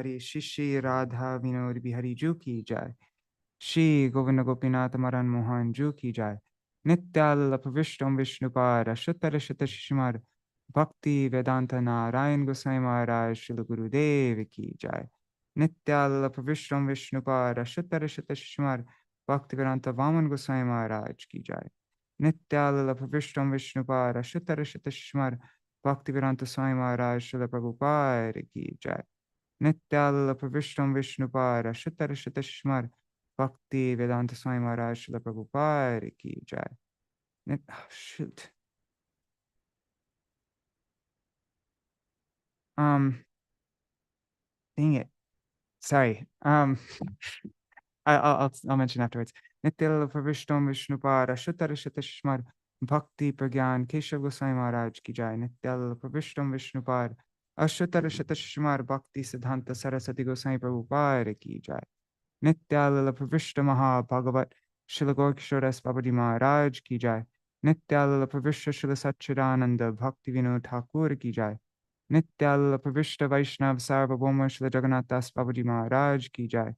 Bihari, Shri Radha Vinod Bihari Ju ki jai. Shri Govinda Gopinath Maran Mohan Ju ki jai. Nityal Pravishtam Vishnupara Shutarashita Shishmar Bhakti Vedanta Narayan Goswami Mahārāja Śrīla Gurudev ki jai. Nityal Pravishtam Vishnupara Shutarashita Shishmar Bhakti Vedanta Vaman Goswami Mahārāja ki jai. Nityal Pravishtam Vishnupara Shutarashita Shishmar Bhakti Vedanta Swami Mahārāja Śrīla Prabhupada ki jai. Nityal Pravishtam Vishnupara Shutarashita Shishmar Bhakti Vedanta Swami Mahārāja Śrīla Prabhupada ki jai. Shoot. Dang it. Sorry. I'll mention afterwards. Nityal Pravishtam Vishnupara Shutarashita Shishmar Bhakti Pragyan Keshav Goswami Maharaj ki jai. Nityal Pravishtam Vishnupara Ashutarashita Shishmar Bhakti Siddhanta Saraswati Goswami Prabhupada ki jai. Nityal Pravishta Maha Bhagavat Śrīla Gaurkishoras Babaji Maharaj ki jai. Nityal Pravishta Śrīla Satchidananda Bhaktivinoda Thakur ki jai. Nityal Pravishta Vaishnav Sarvabhauma Śrīla Jagannath Das Babaji Maharaj ki jai.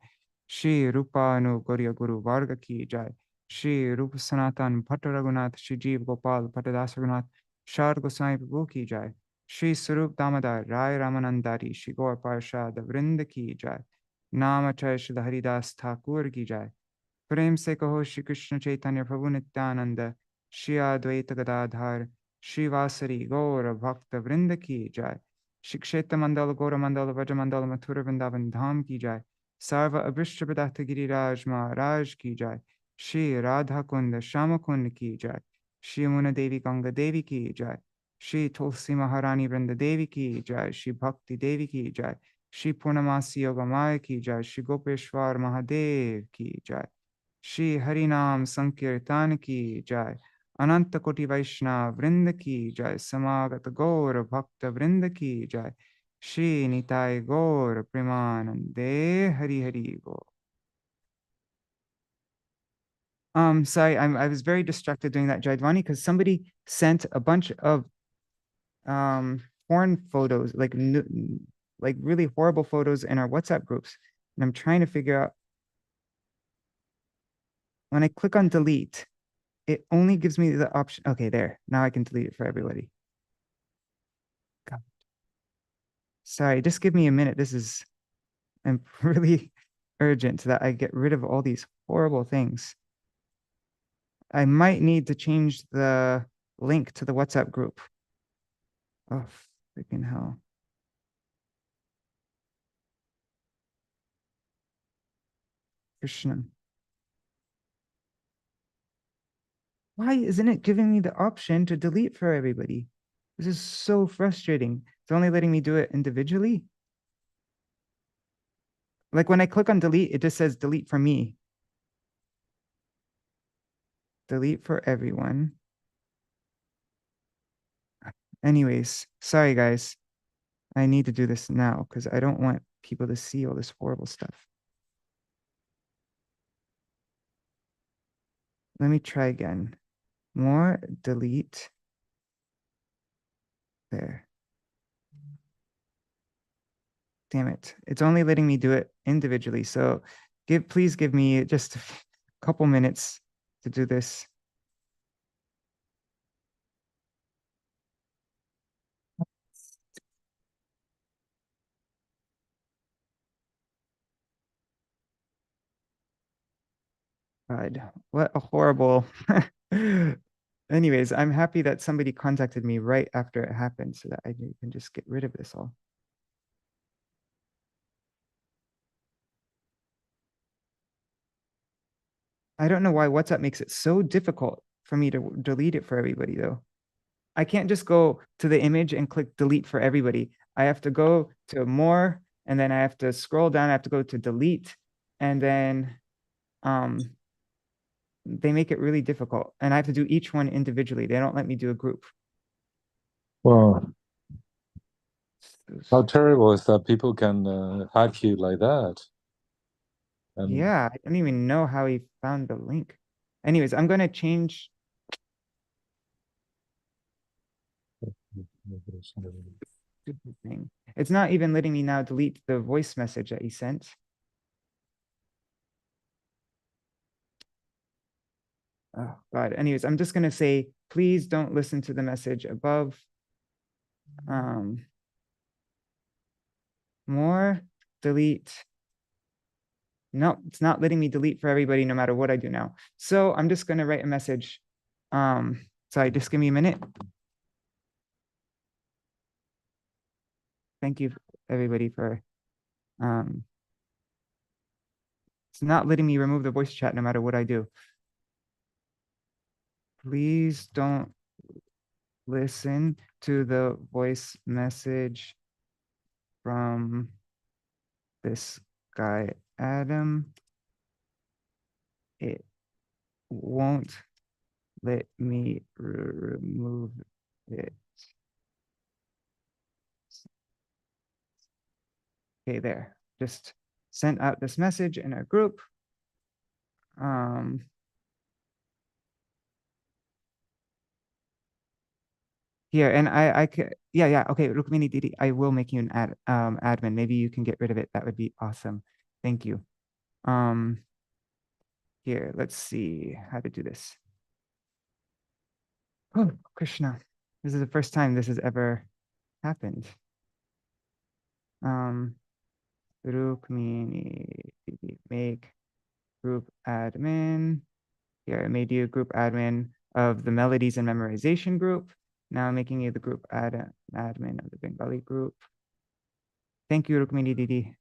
Shri Rupa Anu Gauriya Guru Varga ki jai. Shri Rupa Sanatan Bhatta Raghunath Shri Jeev Gopal Bhattadas Raghunath Shar Goswami Prabhu ki jai. Shri Sarup Damodar Rai Ramanandari Shri Gaur Parshad Vrinda ki jai. Namachay Shri Haridas Thakur ki jai. Prem se kaho Shri Krishna Chaitanya Prabhu Nityananda Shri Advaita Gadadhar Shri Vasari Gaura Bhakta Vrinda ki jai. Shri Kshetra Mandala Gaura Mandala Vaja Mandala Mathura Vrindavan Dham ki jai. Sarva Abhishta Pradata Giriraj Maharaj ki jai. Shri Radha Kunda Shama Kunda ki jai. Shri Yamuna Devi Ganga Devi ki jai. Shri Tulsi Maharani Vrinda Devi ki jai. Shri Bhakti Devi ki jai. Shri Purnamasi Yogamaya ki jai. Shri Gopeshwar Mahadev ki jai. Shri Harinam Sankirtan ki jai. Ananta Koti Vaishnav Vrinda ki jai. Samagata Gaur Bhakta Vrinda ki jai. Shri Nitai Gaur Premanande Hari Hari Go. Sorry, I was very distracted doing that, Jaidvani, because somebody sent a bunch of porn photos, like really horrible photos in our WhatsApp groups. And I'm trying to figure out, when I click on delete, it only gives me the option. Okay, there. Now I can delete it for everybody. God. Sorry, just give me a minute. I'm really urgent that I get rid of all these horrible things. I might need to change the link to the WhatsApp group. Oh, freaking hell. Krishna. Why isn't it giving me the option to delete for everybody? This is so frustrating. It's only letting me do it individually. Like when I click on delete, it just says delete for me. Delete for everyone. Anyways, sorry guys. I need to do this now because I don't want people to see all this horrible stuff. Let me try again. More, delete. There. Damn it. It's only letting me do it individually. So please give me just a couple minutes to do this. God, what a horrible. Anyways, I'm happy that somebody contacted me right after it happened so that I can just get rid of this all. I don't know why WhatsApp makes it so difficult for me to delete it for everybody though. I can't just go to the image and click delete for everybody. I have to go to more and then I have to scroll down. I have to go to delete and then they make it really difficult and I have to do each one individually. They don't let me do a group. Wow. How terrible is that people can hack you like that? Yeah, I don't even know how he found the link. Anyways, I'm going to change. stupid thing. It's not even letting me now delete the voice message that you sent. Oh God. Anyways, I'm just gonna say, please don't listen to the message above. More, delete. No, it's not letting me delete for everybody no matter what I do now. So I'm just gonna write a message. Sorry, just give me a minute. Thank you everybody for, it's not letting me remove the voice chat no matter what I do. Please don't listen to the voice message from this guy, Adam. It won't let me remove it. Okay, there. Just sent out this message in a group. Here, and I could, yeah, okay, Rukmini Didi, I will make you an admin. Maybe you can get rid of it. That would be awesome. Thank you. Here, let's see how to do this. Oh, Krishna. This is the first time this has ever happened. Rukmini Didi, make group admin. Here, I made you a group admin of the melodies and memorization group. Now I'm making you the group admin of the Bengali group. Thank you, Rukmini Didi.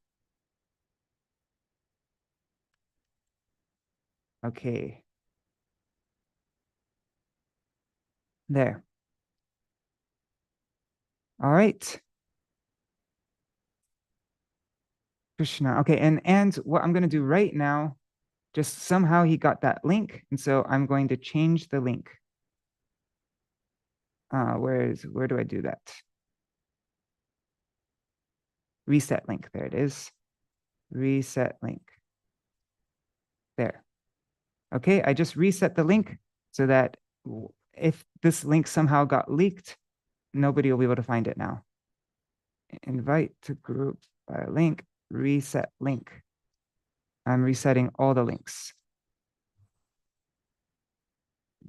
Okay. There. All right. Krishna. Okay, and what I'm going to do right now, just somehow he got that link, and so I'm going to change the link. Where do I do that? Reset link. There it is. Reset link. There. Okay, I just reset the link so that if this link somehow got leaked, nobody will be able to find it now. Invite to group by link, reset link. I'm resetting all the links.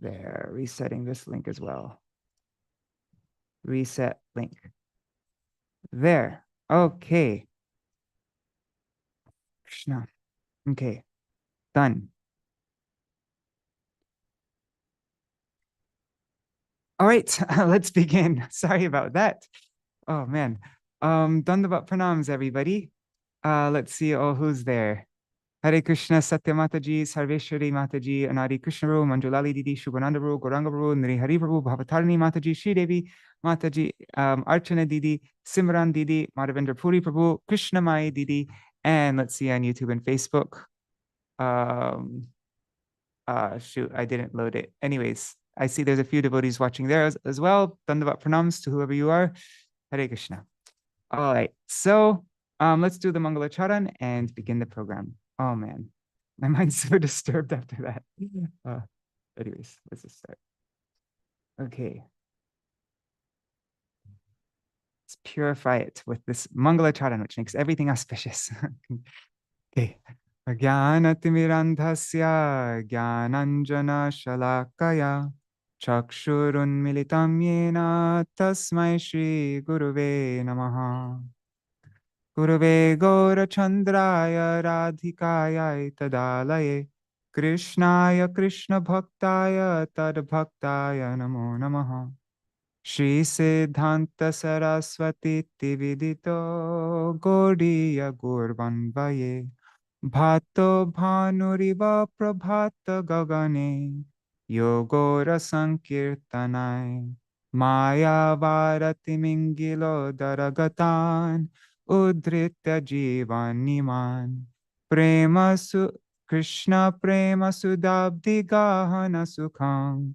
There, resetting this link as well. Reset link. There, okay. Krishna, okay, done. All right, let's begin. Sorry about that. Oh man. Dandavat pranams, everybody. Let's see, who's there. Hare Krishna, Satya Mataji, Sarveshwari Mataji, Anari Krishna Ru, Manjulali Didi, Shubhananda Ru, Gauranga Ru, Nri Hari Prabhu, Bhavatarani Mataji, Shri Devi Mataji, Archana Didi, Simran Didi, Madhavendra Puri Prabhu, Krishna Mai Didi, and let's see on YouTube and Facebook. Shoot, I didn't load it. Anyways, I see there's a few devotees watching there as well. Dandavat pranams to whoever you are. Hare Krishna. All right, so let's do the Mangala Charan and begin the program. Oh man, my mind's so disturbed after that. Anyways, let's just start. Okay. Let's purify it with this Mangala Charan, which makes everything auspicious. Okay. Jnanatimirandhasya jnananjana shalakaya chakshurunmilitam yena tasmai Shri Guruve namaha. Gurave Gaura Chandraya Radhikaya Tadalaye Krishnaya Krishna Bhaktaya Tad Bhaktaya Namo Namaha. Shri Siddhanta Saraswati Tividito Gaudiya Gurvanvaye Bhatto Bhanuriva Prabhata Gagane Yogora Sankirtanai Maya Varati Mingilo Daragatan Udritya Jivaniman Prema Krishna Prema Sudabdi Gahana Sukham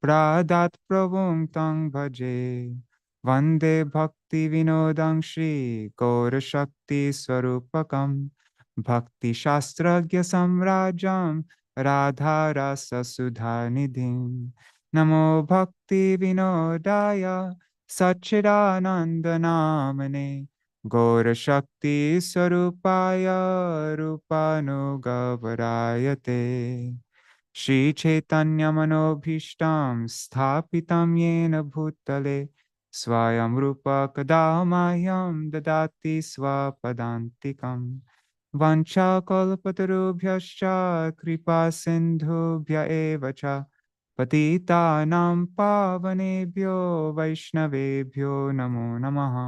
Pradat Prabhum Tang Bhaje Vande Bhaktivinoda Shri Gaura Shakti Swarupakam Bhakti Shastragya Samrajam Radha Rasa Sudha Nidhim Namo Bhakti Vinodaya Satchidanandanamane Gaura Shakti Swarupaya Rupanugavarayate Shri Chaitanya Manobhishtam Sthapitam Yena Bhutale Swayam Rupa Kadamayam Dadati Swapadantikam Vancha Kalpatarubhyascha Kripa Sindhubhya Evacha Patitanam Pavanebhyo Vaishnavebhyo Namo Namaha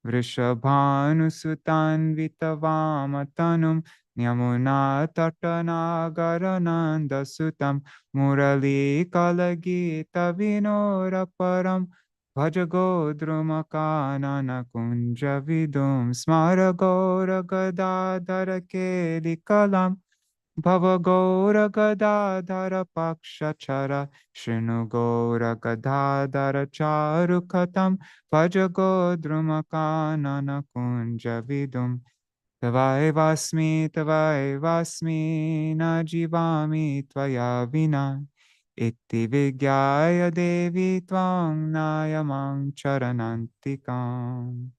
Vrishabhanusutan Vitavamatanum Yamuna Tatanagarananda Sutam Murali Kalagita Vinoraparam Bhajagodrumakanana Kunja Vidum Smaragora Gadadhara Kelikalam Bhavagora Gadadhara Pakshachara Srinugora Gadadhara Charukatam Bhajagodrumakanana Kunja Vidum Tavaivasmi na jivami tvaya vina Iti vigyaya devi tvang nayamang charanantikam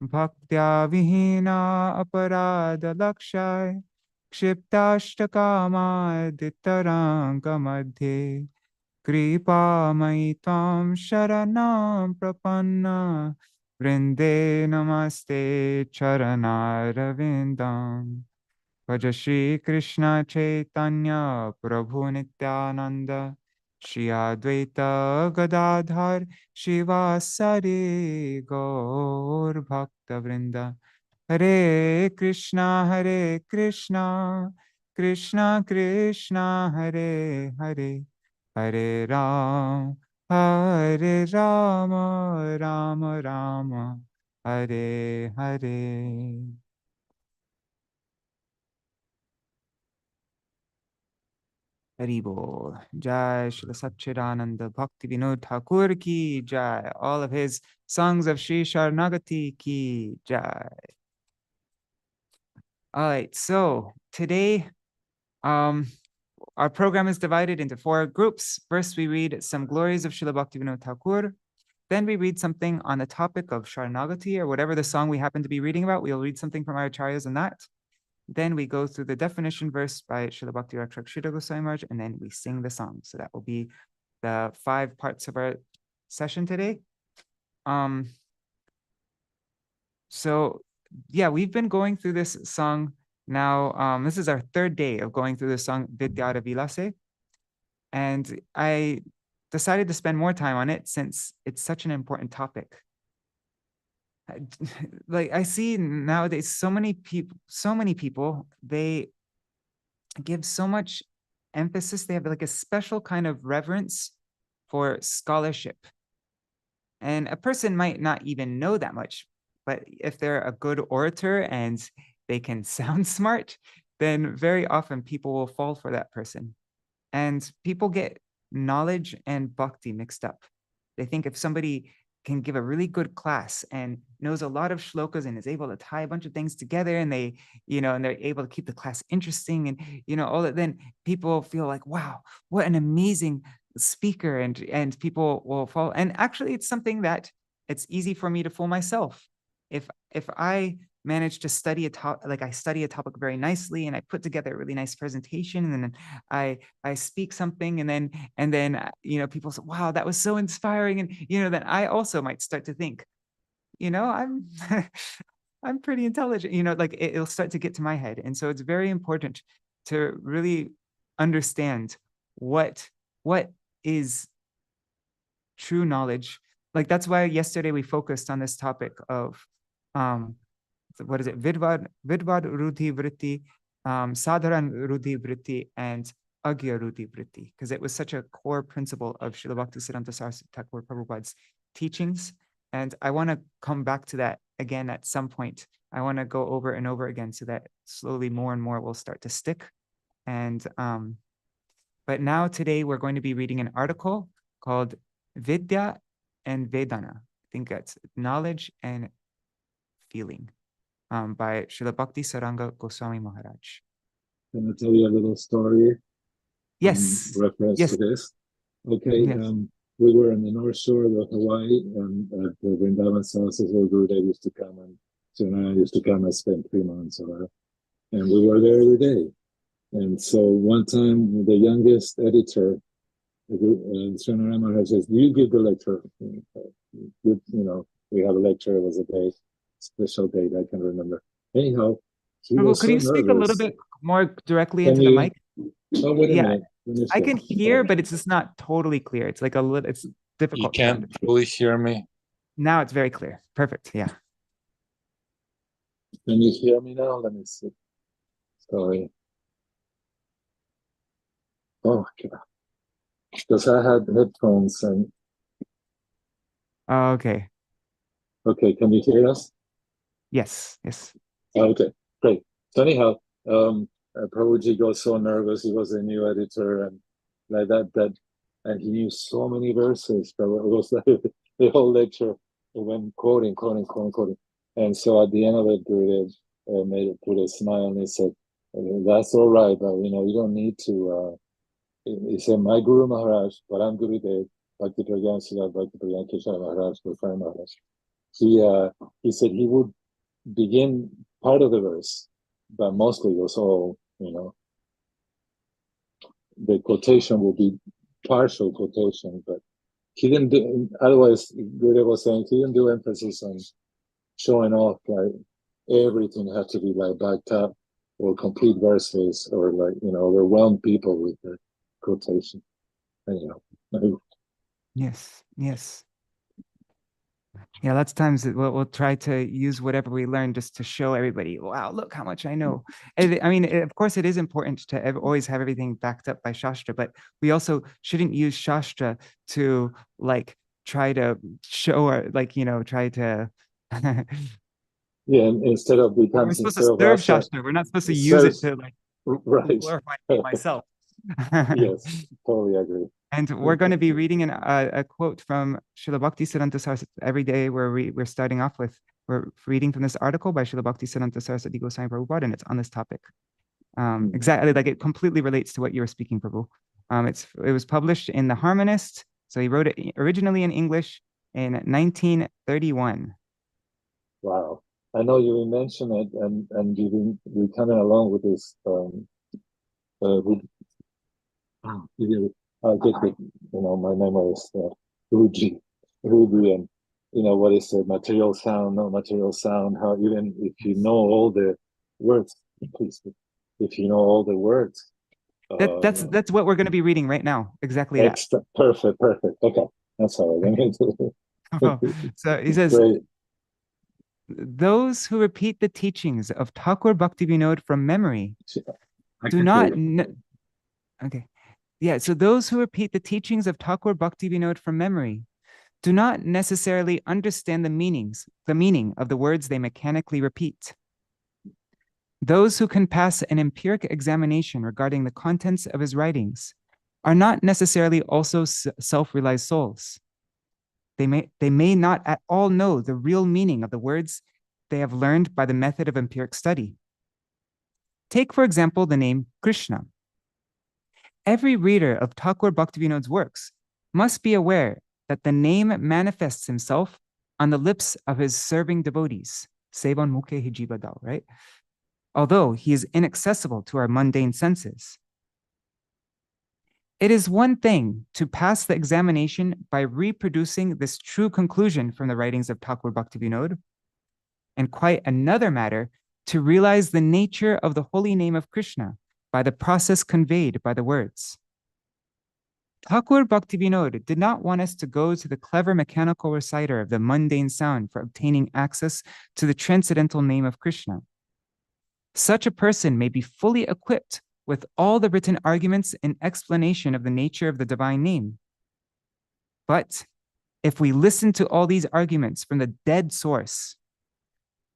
Bhaktya vihina aparada lakshay Kshiptastakama ditaranga madhye Kripa maitam sharanam prapanna Vrinde namaste charanaravindam Bhaja Shri Krishna Chaitanya Prabhu Nityananda Shri Advaita Gadadhar Shivasari Gaur Bhakta Vrinda Hare Krishna Krishna Krishna Hare Hare Hare Ram Rama Rama Hare Hare. Haribol. Jai Srila Satchidananda Bhaktivinoda Thakur ki Jai. All of his songs of Sri Śaraṇāgati ki Jai. All right, so today our program is divided into 4 groups. First, we read some glories of Srila Bhaktivinoda Thakur. Then we read something on the topic of Śaraṇāgati or whatever the song we happen to be reading about. We'll read something from our acharyas on that. Then we go through the definition verse by Śrīla Bhakti Śrīla Gosvāmī Mahārāja, and then we sing the song. So that will be the 5 parts of our session today. So yeah, we've been going through this song now. This is our 3rd day of going through the song Vidyāra Vilāse. And I decided to spend more time on it since it's such an important topic. Like I see nowadays, so many people, they give so much emphasis. They have like a special kind of reverence for scholarship. And a person might not even know that much, but if they're a good orator and they can sound smart, then very often people will fall for that person. And people get knowledge and bhakti mixed up. They think if somebody can give a really good class and knows a lot of shlokas and is able to tie a bunch of things together, and they, and they're able to keep the class interesting, and all that, then people feel like, wow, what an amazing speaker, and people will follow. And actually, it's something that it's easy for me to fool myself. If I manage to study I study a topic very nicely, and I put together a really nice presentation, and then I speak something, and then people say, wow, that was so inspiring, and then I also might start to think, I'm I'm pretty intelligent, like it'll start to get to my head. And so it's very important to really understand what is true knowledge. Like that's why yesterday we focused on this topic of what is it? Vidvad Rudhi Vritti, Sadharan Rudhi Vritti, and Agya Rudhi Vritti, because it was such a core principle of Śrīla Bhaktisiddhanta Saraswati Thakur Prabhupada's teachings. And I want to come back to that again at some point. I want to go over and over again so that slowly more and more will start to stick. And but now today we're going to be reading an article called Vidya and Vedana. I think that's knowledge and feeling. By Śrīla Bhakti Sāraṅga Gosvāmī Mahārāja. Can I tell you a little story? Yes. Reference to this. Okay. Yes. we were on the North Shore of Hawaii, and at the Vrindavan Sasas, where Gurudev used to come, and Śrīla used to come and spend 3 months or and we were there every day. And so one time, the youngest editor, Śrīla Mahārāja says, "You give the lecture." We have a lecture. It was a day, special date. I can remember. Anyhow, Prabhu, could you speak a little bit more directly into the mic? Oh, wait a minute. I can hear, but it's just not totally clear. It's like it's difficult. You can't fully hear me? Now it's very clear. Perfect. Yeah. Can you hear me now? Let me see. Sorry. Oh, God. Because I had headphones and... Oh, okay. Okay, can you hear us? Yes, yes. Okay, great. So anyhow, Prabhuji got so nervous. He was a new editor and like that, and he knew so many verses. But it was like the whole lecture went quoting. And so at the end of it, Gurudev put a smile and he said, "That's all right, but you don't need to." He said, "My Guru Maharaj, but I'm Gurudev, Bhakti Sāraṅga Bhakti Maharaj, Gosvāmī Mahārāja." He said he would begin part of the verse, but mostly it was all, the quotation will be partial quotation, but he didn't do, otherwise, Gurudev was saying he didn't do emphasis on showing off, like everything had to be like backed up or complete verses or like, overwhelm people with the quotation. Anyhow. Yes. Yeah, lots of times we'll try to use whatever we learn just to show everybody, wow, look how much I know. I mean, of course, it is important to always have everything backed up by Shastra, but we also shouldn't use Shastra to like try to show or like, try to... Yeah, instead of becoming... We're supposed to serve Shastra. We're not supposed to use it to like glorify myself. Yes, totally agree. And we're going to be reading a quote from Śrīla Bhakti Sāraṅga every day where we're starting off with. We're reading from this article by Śrīla Bhakti Sāraṅga Gosvāmī Prabhupada, and it's on this topic. Exactly, like it completely relates to what you were speaking, Prabhu. It was published in The Harmonist, so he wrote it originally in English in 1931. Wow. I know you mentioned it, and we're coming along with this I get it, my memory is Ruji, and what is it, material sound, no material sound, how even if you know all the words, please, if you know all the words. That's what we're going to be reading right now, exactly that. Perfect, okay, that's all right. So he says, great. Those who repeat the teachings of Thakur Bhaktivinoda from memory do not... Okay. Yeah, so those who repeat the teachings of Thakur Bhaktivinoda from memory do not necessarily understand the meaning of the words they mechanically repeat. Those who can pass an empiric examination regarding the contents of his writings are not necessarily also self-realized souls. They may not at all know the real meaning of the words they have learned by the method of empiric study. Take, for example, the name Krishna. Every reader of Thakur Bhaktivinoda's works must be aware that the name manifests himself on the lips of his serving devotees, Sevan Mukhe Hijiva Dal, right? Although he is inaccessible to our mundane senses. It is one thing to pass the examination by reproducing this true conclusion from the writings of Thakur Bhaktivinoda, and quite another matter to realize the nature of the holy name of Krishna by the process conveyed by the words. Thakur Bhaktivinoda did not want us to go to the clever mechanical reciter of the mundane sound for obtaining access to the transcendental name of Krishna. Such a person may be fully equipped with all the written arguments in explanation of the nature of the divine name. But if we listen to all these arguments from the dead source,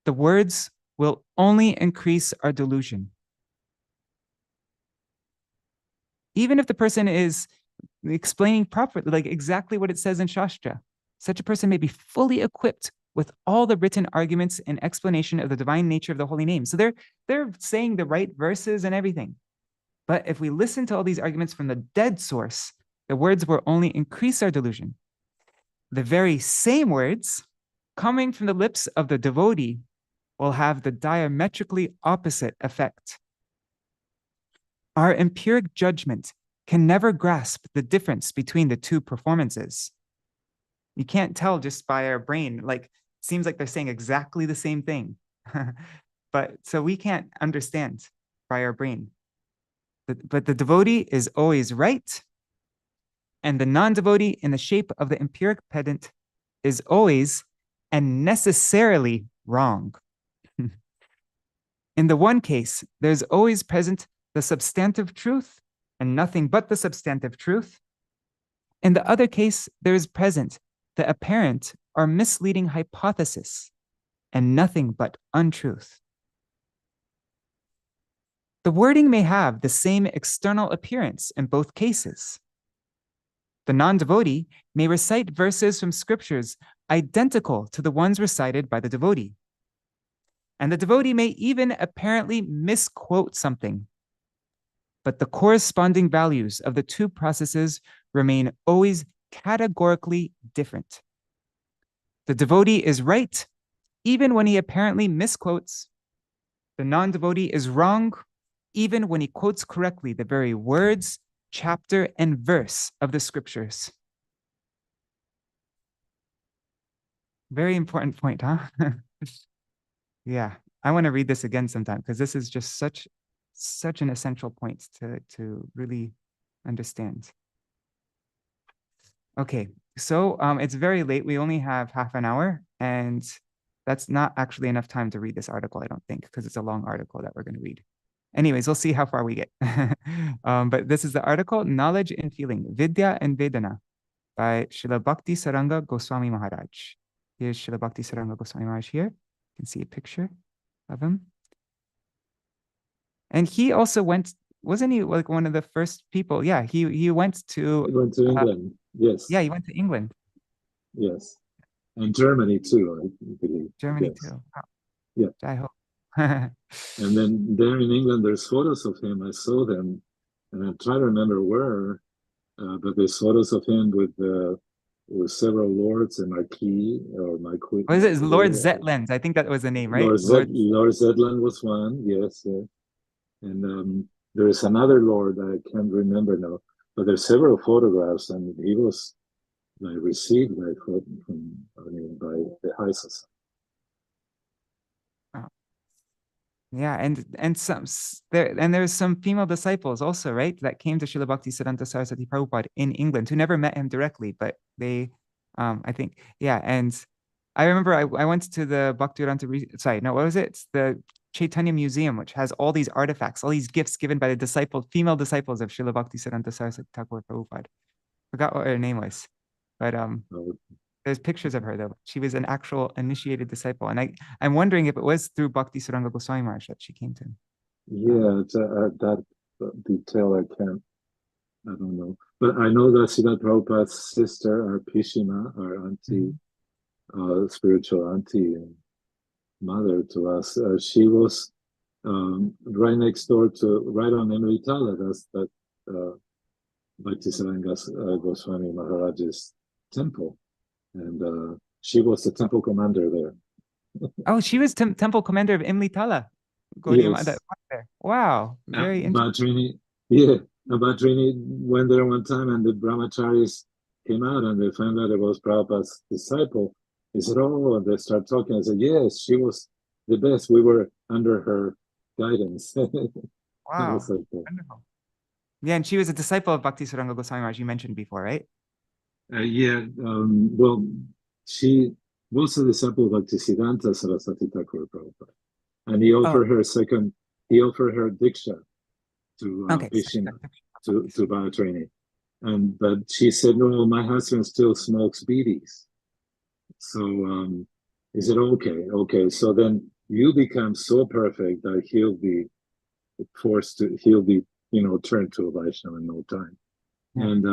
the words will only increase our delusion. Even if the person is explaining properly, like exactly what it says in Shastra, such a person may be fully equipped with all the written arguments and explanation of the divine nature of the holy name. So they're saying the right verses and everything. But if we listen to all these arguments from the dead source, the words will only increase our delusion. The very same words coming from the lips of the devotee will have the diametrically opposite effect. Our empiric judgment can never grasp the difference between the two performances. You can't tell just by our brain, like, seems like they're saying exactly the same thing. But so we can't understand by our brain. But the devotee is always right, and the non-devotee in the shape of the empiric pedant is always and necessarily wrong. In the one case, there's always present the substantive truth and nothing but the substantive truth. In the other case, there is present the apparent or misleading hypothesis and nothing but untruth. The wording may have the same external appearance in both cases. The non-devotee may recite verses from scriptures identical to the ones recited by the devotee. And the devotee may even apparently misquote something. But the corresponding values of the two processes remain always categorically different. The devotee is right even when he apparently misquotes. The non-devotee is wrong even when he quotes correctly the very words, chapter, and verse of the scriptures. Very important point, huh? Yeah, I want to read this again sometime because this is just such an essential point to really understand. Okay, so it's very late. We only have half an hour, and that's not actually enough time to read this article, I don't think, because it's a long article that we're going to read. Anyways, we'll see how far we get. But this is the article, Knowledge and Feeling, Vidya and Vedana, by Śrīla Bhakti Sāraṅga Gosvāmī Mahārāja. Here's Śrīla Bhakti Sāraṅga Gosvāmī Mahārāja here. You can see a picture of him. And he also went, wasn't he like one of the first people? Yeah, he went to... He went to England, yes. Yeah, he went to England. Yes. And Germany too, I believe. Germany yes. too. Wow. Yeah. I hope. And then there in England, there's photos of him. I saw them, and I try to remember where, but there's photos of him with several lords and marquis or marquis. What is it? Lord Zetland. I think that was the name, right? Lord Zetland was one, yes. Yeah. And there is another lord I can't remember now, but there's several photographs, and he was received by the high society. Yeah, and there's some female disciples also, right, that came to Śrīla Bhakti Saraswati Prabhupada in England who never met him directly, but they, I think, yeah. And I remember I went to the what was it? It's the Chaitanya Museum, which has all these artifacts, all these gifts given by the female disciples of Śrīla Bhakti Saraswati Prabhupada. Forgot what her name was, but there's pictures of her though. She was an actual initiated disciple, and I'm wondering if it was through Bhakti Sāraṅga Gosvāmī Mahārāja that she came to him. Yeah, that detail I don't know, but I know that Srila Prabhupada's sister, our Pishima, our auntie, spiritual auntie and mother to us, she was right next door right on Emily Tala. That's that Bhakti Sāraṅga Gosvāmī Mahārāja's temple. And she was the temple commander there. Oh, she was temple commander of Imli Tala. Yes. Wow, very interesting. Bhatrini went there one time, and the brahmacharis came out, and they found out it was Prabhupada's disciple. He said, "Oh," and they started talking. I said, "Yes, she was the best. We were under her guidance." Wow, wonderful. Yeah, and she was a disciple of Bhakti Sāraṅga Gosvāmī Mahārāja, you mentioned before, right? Well, she was a disciple of Bhaktisiddhanta Saraswati Thakur Prabhupada, and he offered her diksha to Pishima, to Bhatrini, but she said, "No, my husband still smokes bidis." So he said, "Okay." So then you become so perfect that he'll be turned to a Vaishnava in no time, and.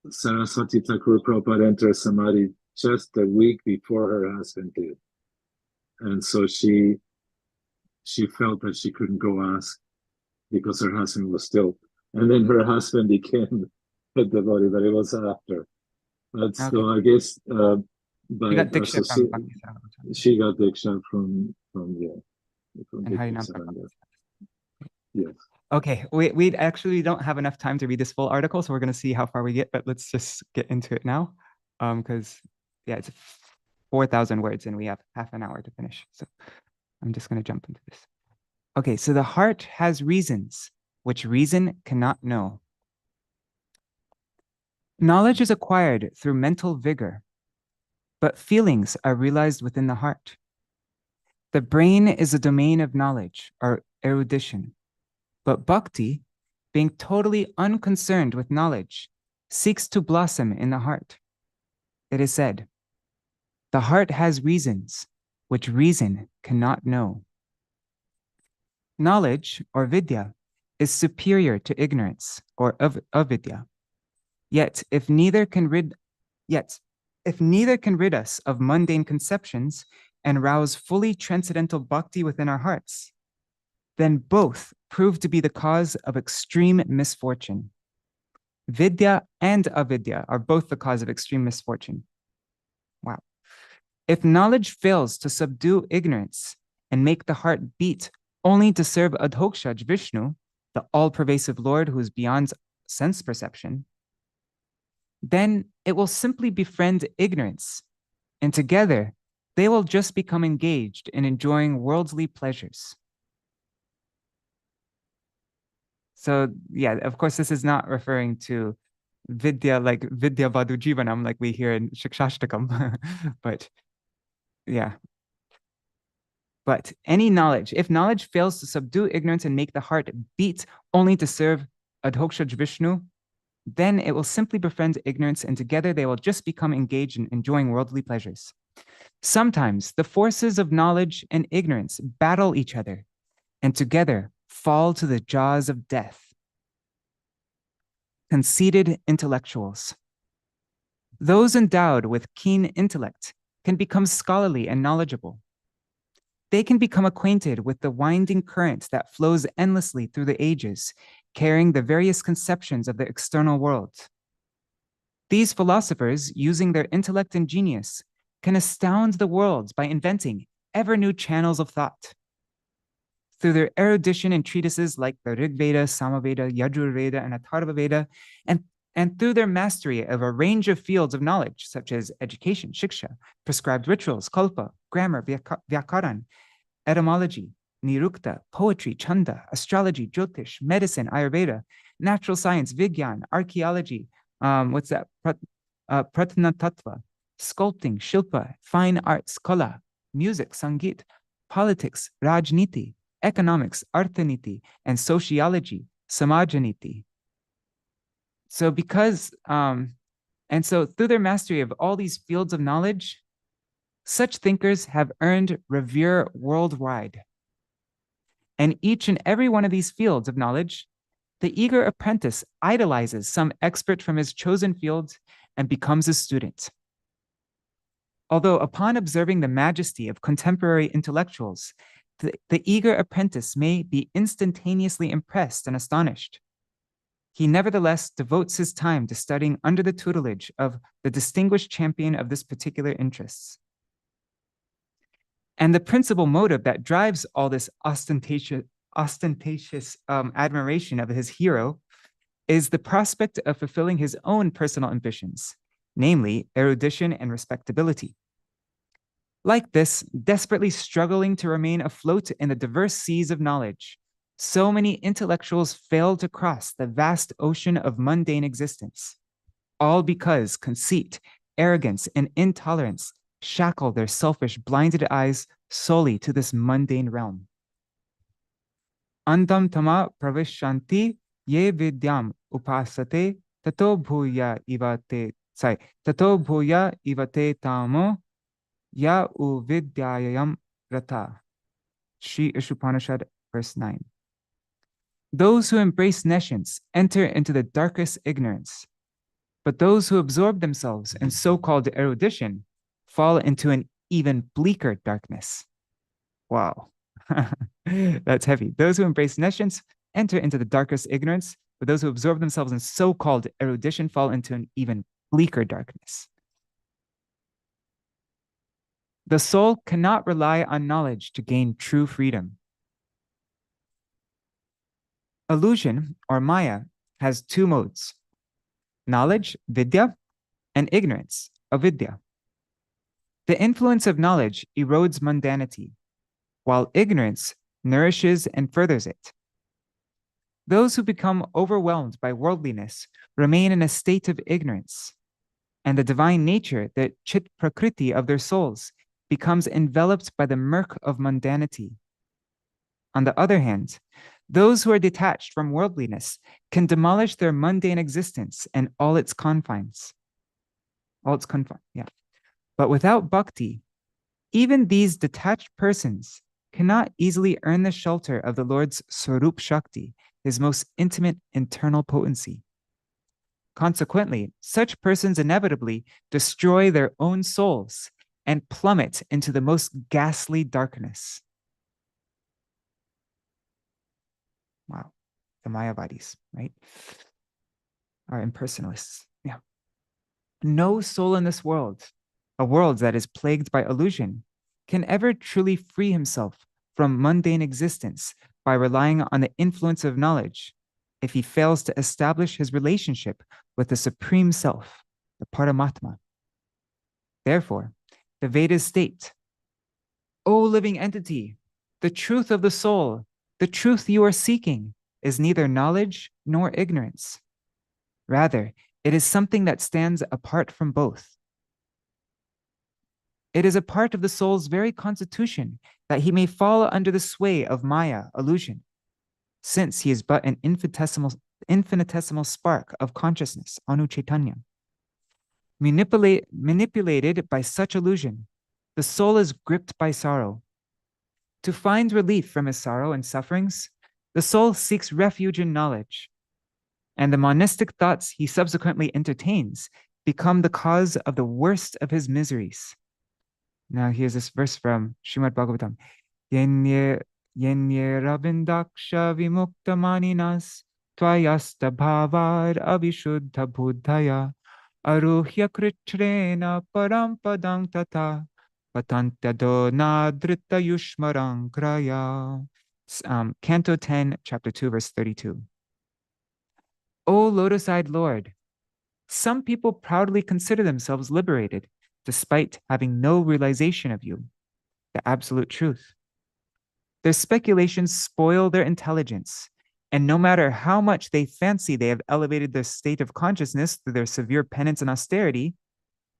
Saraswati Thakur Prabhupada entered Samadhi just a week before her husband did. And so she felt that she couldn't go ask because her husband was still and then her husband became the devotee, but it was after. But Okay. so I guess You got Diksha from Bhakti Sāraṅga Gosvāmī. she got Diksha from And Bhakti Harinam from Sāraṅga. Bhakti. Yes. Okay, we actually don't have enough time to read this full article, so we're going to see how far we get, but let's just get into it now. Because yeah, it's 4,000 words and we have half an hour to finish. So I'm just going to jump into this. Okay, so the heart has reasons which reason cannot know. Knowledge is acquired through mental vigor, but feelings are realized within the heart. The brain is a domain of knowledge or erudition, but bhakti, being totally unconcerned with knowledge, seeks to blossom in the heart. It is said, the heart has reasons which reason cannot know. Knowledge, or vidya, is superior to ignorance, or avidya. Yet if neither can rid us of mundane conceptions and rouse fully transcendental bhakti within our hearts, then both prove to be the cause of extreme misfortune. Vidya and avidya are both the cause of extreme misfortune. Wow. If knowledge fails to subdue ignorance and make the heart beat only to serve Adhokshaj Vishnu, the all-pervasive Lord who is beyond sense perception, then it will simply befriend ignorance, and together they will just become engaged in enjoying worldly pleasures. So yeah, of course, this is not referring to vidya like vidya vadu jivanam like we hear in Shikshashtakam, but yeah. But any knowledge, if knowledge fails to subdue ignorance and make the heart beat only to serve Adhokshaj Vishnu, then it will simply befriend ignorance, and together they will just become engaged in enjoying worldly pleasures. Sometimes the forces of knowledge and ignorance battle each other, and together fall to the jaws of death. Conceited intellectuals. Those endowed with keen intellect can become scholarly and knowledgeable. They can become acquainted with the winding current that flows endlessly through the ages, carrying the various conceptions of the external world. These philosophers, using their intellect and genius, can astound the world by inventing ever new channels of thought. Through their erudition in treatises like the Rig Veda, Samaveda, Yajur Veda, and Atharva Veda, and through their mastery of a range of fields of knowledge, such as education, shiksha, prescribed rituals, kalpa, grammar, vyakaran, etymology, nirukta, poetry, chanda, astrology, jyotish, medicine, ayurveda, natural science, vigyan, archaeology, pratna tattva, sculpting, shilpa, fine arts, kala, music, sangeet, politics, rajniti, economics, arthaniti, and sociology, samajaniti. So through their mastery of all these fields of knowledge, such thinkers have earned revere worldwide. And each and every one of these fields of knowledge, the eager apprentice idolizes some expert from his chosen field and becomes a student. Although upon observing the majesty of contemporary intellectuals, the eager apprentice may be instantaneously impressed and astonished, he nevertheless devotes his time to studying under the tutelage of the distinguished champion of this particular interests. And the principal motive that drives all this ostentatious admiration of his hero is the prospect of fulfilling his own personal ambitions, namely erudition and respectability. Like this, desperately struggling to remain afloat in the diverse seas of knowledge, so many intellectuals fail to cross the vast ocean of mundane existence, all because conceit, arrogance, and intolerance shackle their selfish, blinded eyes solely to this mundane realm. Andam tama pravishanti ye vidyam upasate tato bhuya ivate tamo ya uvidyayam rata. Sri Ishupanishad, verse 9. Those who embrace nescience enter into the darkest ignorance, but those who absorb themselves in so-called erudition fall into an even bleaker darkness. Wow, that's heavy. Those who embrace nescience enter into the darkest ignorance, but those who absorb themselves in so-called erudition fall into an even bleaker darkness. The soul cannot rely on knowledge to gain true freedom. Illusion, or Maya, has two modes: knowledge, vidya, and ignorance, avidya. The influence of knowledge erodes mundanity, while ignorance nourishes and furthers it. Those who become overwhelmed by worldliness remain in a state of ignorance, and the divine nature, the chit prakriti of their souls, becomes enveloped by the murk of mundanity. On the other hand, those who are detached from worldliness can demolish their mundane existence and all its confines. But without bhakti, even these detached persons cannot easily earn the shelter of the Lord's Swarup Shakti, his most intimate internal potency. Consequently, such persons inevitably destroy their own souls and plummet into the most ghastly darkness. Wow, the Mayavadis, right? Are impersonalists. Yeah. No soul in this world, a world that is plagued by illusion, can ever truly free himself from mundane existence by relying on the influence of knowledge if he fails to establish his relationship with the Supreme Self, the Paramatma. Therefore, the Vedas state, O living entity, the truth of the soul, the truth you are seeking, is neither knowledge nor ignorance. Rather, it is something that stands apart from both. It is a part of the soul's very constitution that he may fall under the sway of Maya, illusion, since he is but an infinitesimal spark of consciousness, Anu Chaitanya. Manipulated by such illusion, the soul is gripped by sorrow. To find relief from his sorrow and sufferings, the soul seeks refuge in knowledge, and the monistic thoughts he subsequently entertains become the cause of the worst of his miseries. Now here's this verse from Srimad Bhagavatam. Yenye ravindaksha vimukta maninas tvayasta bhavad avishuddha buddhaya aruhya kritrena parampadang tata patantado nadrita yushmarang kraya. Canto 10, chapter 2, verse 32. O lotus-eyed Lord, some people proudly consider themselves liberated despite having no realization of you, the absolute truth. Their speculations spoil their intelligence, and no matter how much they fancy they have elevated their state of consciousness through their severe penance and austerity,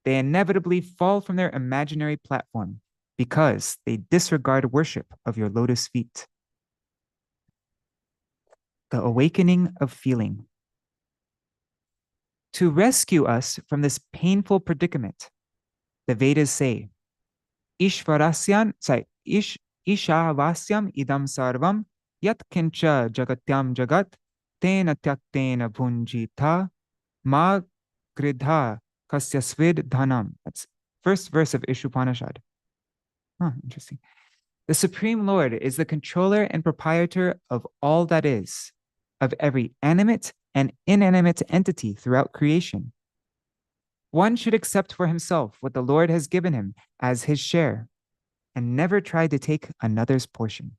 they inevitably fall from their imaginary platform because they disregard worship of your lotus feet. The awakening of feeling. To rescue us from this painful predicament, the Vedas say, Ishvarasyam idam sarvam yat kincha jagatyam jagat tena tyaktena bhunjita ma gridha kasyasvid dhanam. That's first verse of Ishupanishad. Interesting. The Supreme Lord is the controller and proprietor of all that is, of every animate and inanimate entity throughout creation. One should accept for himself what the Lord has given him as his share and never try to take another's portion.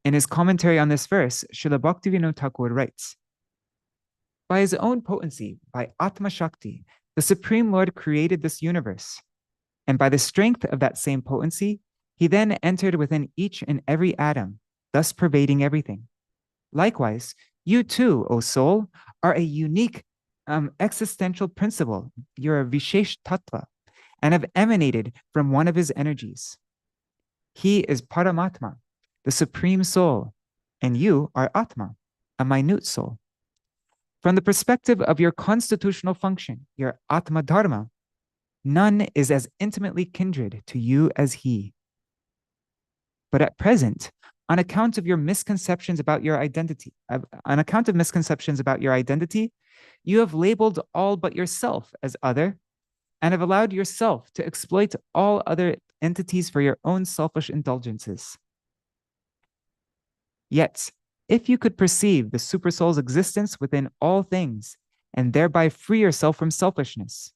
In his commentary on this verse, Śrīla Bhaktivinoda Thakur writes, by his own potency, by Atma Shakti, the Supreme Lord created this universe. And by the strength of that same potency, he then entered within each and every atom, thus pervading everything. Likewise, you too, O soul, are a unique existential principle. You're a Vishesh Tattva and have emanated from one of his energies. He is Paramatma, the Supreme Soul, and you are Atma, a minute soul. From the perspective of your constitutional function, your Atma Dharma, none is as intimately kindred to you as he. But at present, on account of misconceptions about your identity, you have labeled all but yourself as other and have allowed yourself to exploit all other entities for your own selfish indulgences. Yet, if you could perceive the Supersoul's existence within all things and thereby free yourself from selfishness,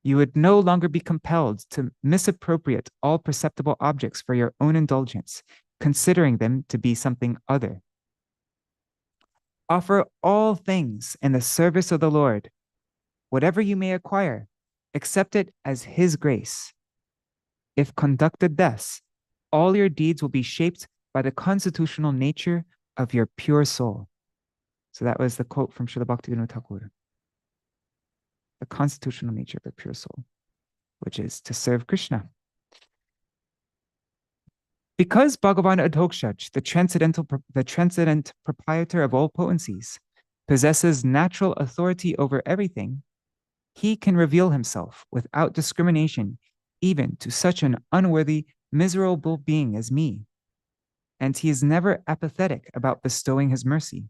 you would no longer be compelled to misappropriate all perceptible objects for your own indulgence, considering them to be something other. Offer all things in the service of the Lord. Whatever you may acquire, accept it as His grace. If conducted thus, all your deeds will be shaped by the constitutional nature of your pure soul. So that was the quote from Śrīla Bhaktivinoda-Thakur. The constitutional nature of the pure soul, which is to serve Krishna. Because Bhagavan Adhokshaj, the transcendent proprietor of all potencies, possesses natural authority over everything, he can reveal himself without discrimination even to such an unworthy, miserable being as me, and he is never apathetic about bestowing his mercy.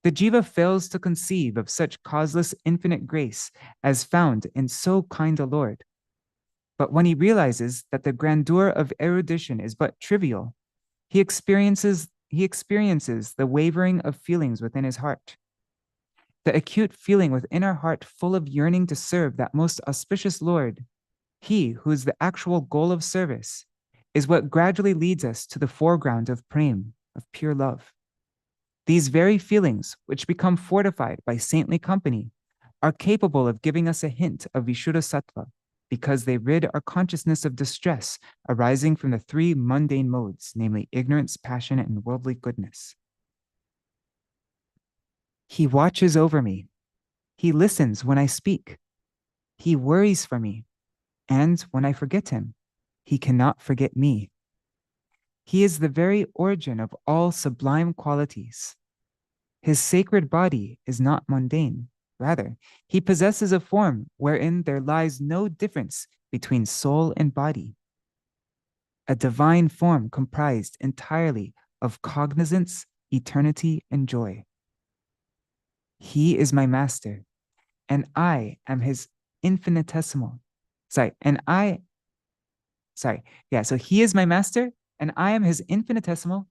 The jiva fails to conceive of such causeless infinite grace as found in so kind a Lord. But when he realizes that the grandeur of erudition is but trivial, he experiences the wavering of feelings within his heart. The acute feeling within our heart full of yearning to serve that most auspicious Lord, he who is the actual goal of service, is what gradually leads us to the foreground of prem, of pure love. These very feelings, which become fortified by saintly company, are capable of giving us a hint of Vishuddha Sattva, because they rid our consciousness of distress arising from the three mundane modes, namely ignorance, passion, and worldly goodness. He watches over me. He listens when I speak. He worries for me. And when I forget him, he cannot forget me. He is the very origin of all sublime qualities. His sacred body is not mundane. Rather, he possesses a form wherein there lies no difference between soul and body. A divine form comprised entirely of cognizance, eternity, and joy. He is my master, and I am his infinitesimal. So he is my master, and I am his infinitesimal,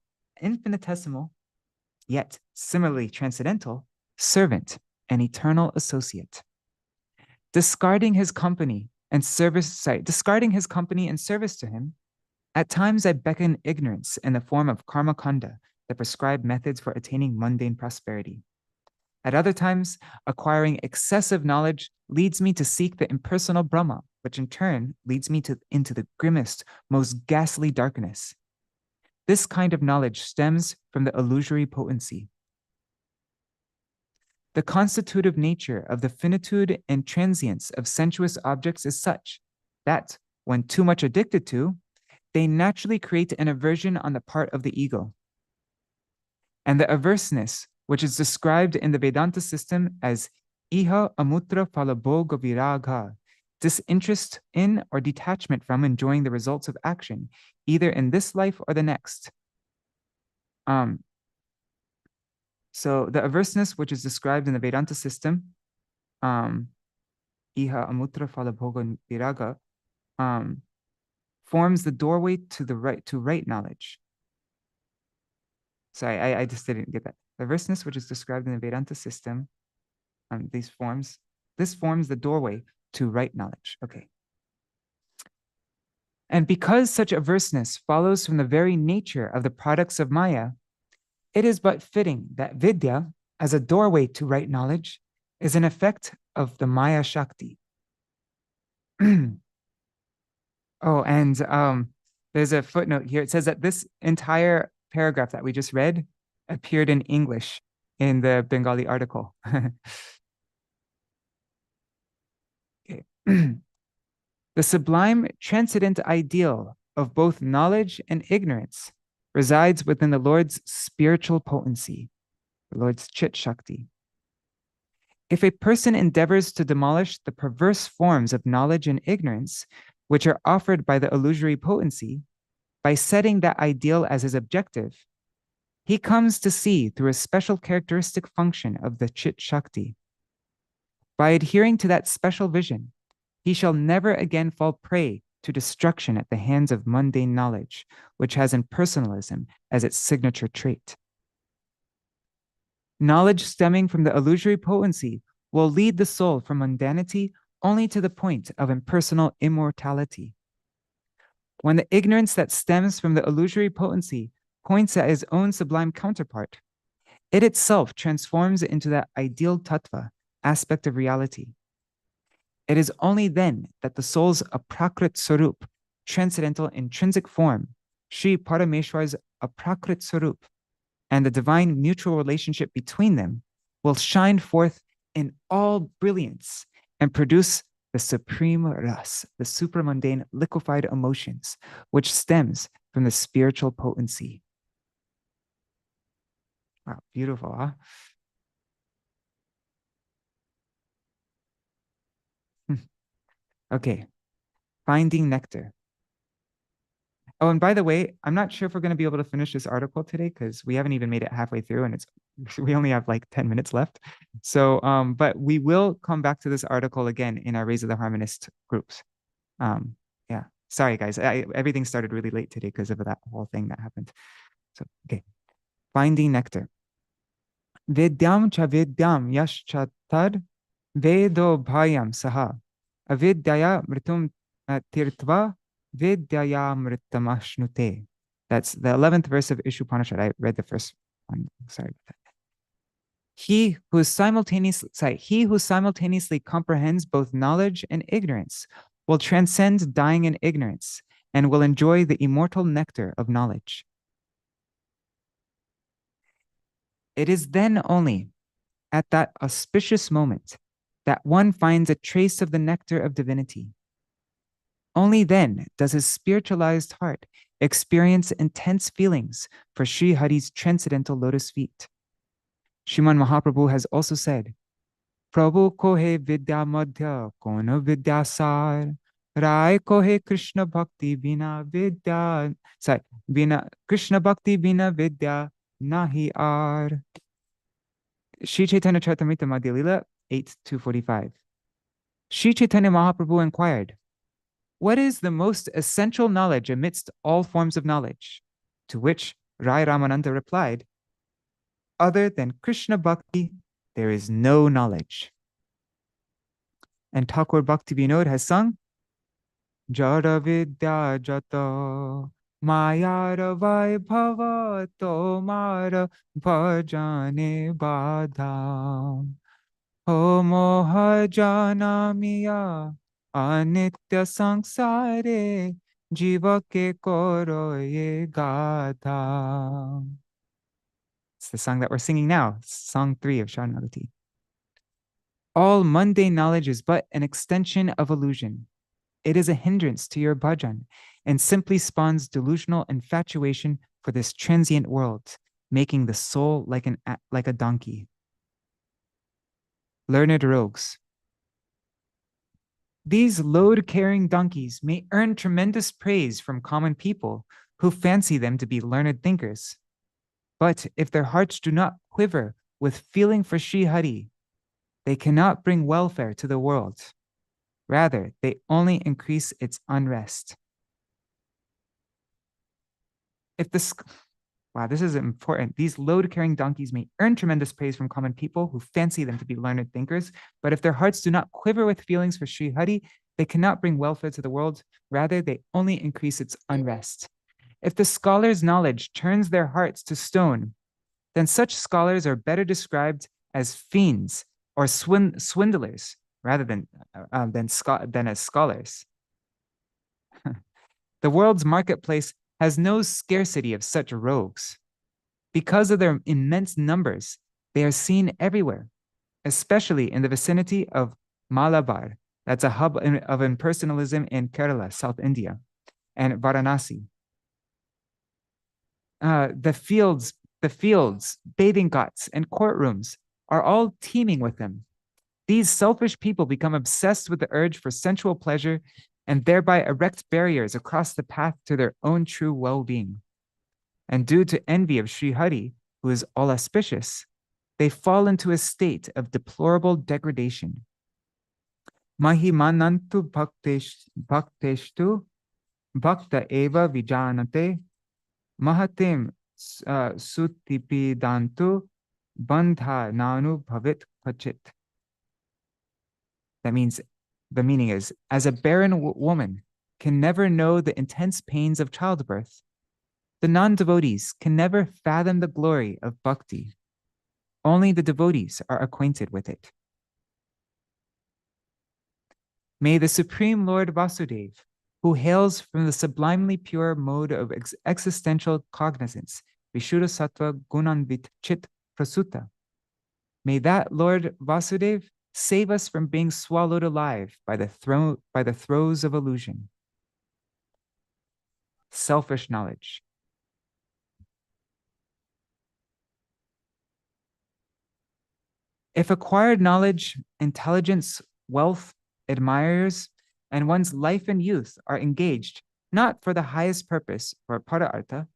yet similarly transcendental, servant and eternal associate. Discarding his company and service to him, at times I beckon ignorance in the form of karma kanda, the prescribed methods for attaining mundane prosperity. At other times, acquiring excessive knowledge leads me to seek the impersonal Brahma, which in turn leads me into the grimmest, most ghastly darkness. This kind of knowledge stems from the illusory potency. The constitutive nature of the finitude and transience of sensuous objects is such that, when too much addicted to, they naturally create an aversion on the part of the ego. And the averseness, which is described in the Vedanta system as iha amutra phalabhoga viragha, disinterest in or detachment from enjoying the results of action, either in this life or the next. So the averseness, which is described in the Vedanta system, iha amutra phalabhoga viraga, forms the doorway to right knowledge. Sorry, I just didn't get that. The averseness, which is described in the Vedanta system, this forms the doorway to right knowledge. Okay. And because such averseness follows from the very nature of the products of Maya, it is but fitting that Vidya, as a doorway to right knowledge, is an effect of the Maya Shakti. Oh, and there's a footnote here. It says that this entire paragraph that we just read appeared in English in the Bengali article. Okay. The sublime transcendent ideal of both knowledge and ignorance resides within the Lord's spiritual potency, the Lord's Chit Shakti. If a person endeavors to demolish the perverse forms of knowledge and ignorance, which are offered by the illusory potency, by setting that ideal as his objective, he comes to see through a special characteristic function of the Chit Shakti. By adhering to that special vision, he shall never again fall prey to destruction at the hands of mundane knowledge, which has impersonalism as its signature trait. Knowledge stemming from the illusory potency will lead the soul from mundanity only to the point of impersonal immortality. When the ignorance that stems from the illusory potency points at his own sublime counterpart, it itself transforms into that ideal tattva, aspect of reality. It is only then that the soul's aprakrit sarup, transcendental intrinsic form, Sri Parameshwar's aprakrit sarup, and the divine mutual relationship between them will shine forth in all brilliance and produce the supreme ras, the supramundane liquefied emotions, which stems from the spiritual potency. Wow, beautiful, huh? Okay, finding nectar. Oh, and by the way, I'm not sure if we're going to be able to finish this article today because we haven't even made it halfway through and we only have like 10 minutes left. So, but we will come back to this article again in our Raise of the Harmonist groups. Yeah, sorry guys, everything started really late today because of that whole thing that happened. So, okay, finding nectar. Vidyam cha vidyam yaschatad vedo bhayam saha avidyaya mritum tirtva vidyayamrittamashnute. That's the 11th verse of Ishupanishad. I read the first one. Sorry about that. He who simultaneously comprehends both knowledge and ignorance will transcend dying in ignorance and will enjoy the immortal nectar of knowledge. It is then only at that auspicious moment that one finds a trace of the nectar of divinity. Only then does his spiritualized heart experience intense feelings for Sri Hari's transcendental lotus feet. Sriman Mahaprabhu has also said, Prabhu kohe vidya madhya kono vidya sar, Rai kohe Krishna bhakti bina vidya, Krishna bhakti bina vidya nahi ar. Sri Chaitanya Charitamrita Madhya Lila 8-245. Sri Chaitanya Mahaprabhu inquired, what is the most essential knowledge amidst all forms of knowledge? To which Rai Ramananda replied, other than Krishna Bhakti, there is no knowledge. And Thakur Bhaktivinoda has sung, Jara Vidya Jata Mayara Vaibhava Tomara Bhajane Badham Ho Moha Janamiya Anitya Sangsare Jiva Ke Koro Ye Gatha. It's the song that we're singing now, song 3 of Śaraṇāgati. All mundane knowledge is but an extension of illusion. It is a hindrance to your bhajan and simply spawns delusional infatuation for this transient world, making the soul like a donkey. Learned rogues. These load-carrying donkeys may earn tremendous praise from common people who fancy them to be learned thinkers. But if their hearts do not quiver with feeling for Sri Hari, they cannot bring welfare to the world. Rather, they only increase its unrest. Wow, this is important. These load-carrying donkeys may earn tremendous praise from common people who fancy them to be learned thinkers, but if their hearts do not quiver with feelings for Sri Hari, they cannot bring welfare to the world. Rather, they only increase its unrest. If the scholar's knowledge turns their hearts to stone, then such scholars are better described as fiends or swindlers rather than as scholars. The world's marketplace has no scarcity of such rogues. Because of their immense numbers, they are seen everywhere, especially in the vicinity of Malabar, that's a hub of impersonalism in Kerala, South India, and Varanasi. The fields, bathing ghats, and courtrooms are all teeming with them. These selfish people become obsessed with the urge for sensual pleasure and thereby erect barriers across the path to their own true well-being. And due to envy of Sri Hari, who is all auspicious, they fall into a state of deplorable degradation. Mahimanantu bhakteshtu bhakta eva vijanate mahatim sutipidantu bandha nanu bhavit kvachit. That means, the meaning is, as a barren woman can never know the intense pains of childbirth, the non-devotees can never fathom the glory of bhakti. Only the devotees are acquainted with it. May the Supreme Lord Vasudeva, who hails from the sublimely pure mode of existential cognizance, Vishuddha Sattva Gunanvit Chit Prasuta, may that Lord Vasudeva save us from being swallowed alive by the throes of illusion. Selfish knowledge. If acquired knowledge, intelligence, wealth, admirers, and one's life and youth are engaged not for the highest purpose or para-artha,